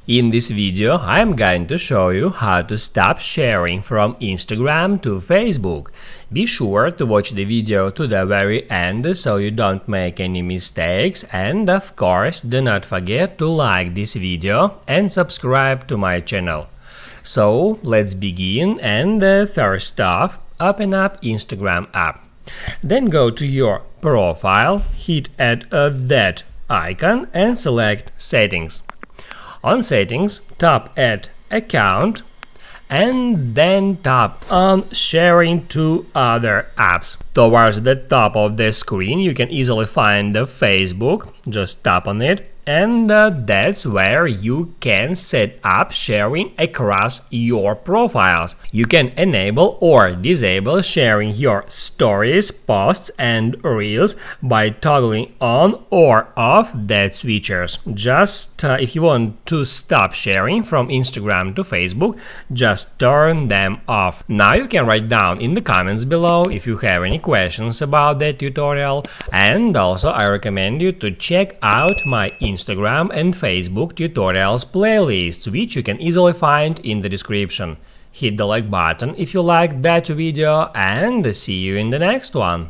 In this video, I'm going to show you how to stop sharing from Instagram to Facebook. Be sure to watch the video to the very end so you don't make any mistakes, and of course do not forget to like this video and subscribe to my channel. So let's begin, and first off, open up Instagram app. Then go to your profile, hit at that icon and select Settings. On Settings, tap at Account and then tap on Sharing to other apps. Towards the top of the screen you can easily find the Facebook, just tap on it, and that's where you can set up sharing across your profiles. You can enable or disable sharing your stories, posts and reels by toggling on or off that switches. Just if you want to stop sharing from Instagram to Facebook, just turn them off. Now you can write down in the comments below if you have any questions about that tutorial, and also I recommend you to check out my Instagram and Facebook tutorials playlists, which you can easily find in the description. Hit the like button if you liked that video, and see you in the next one.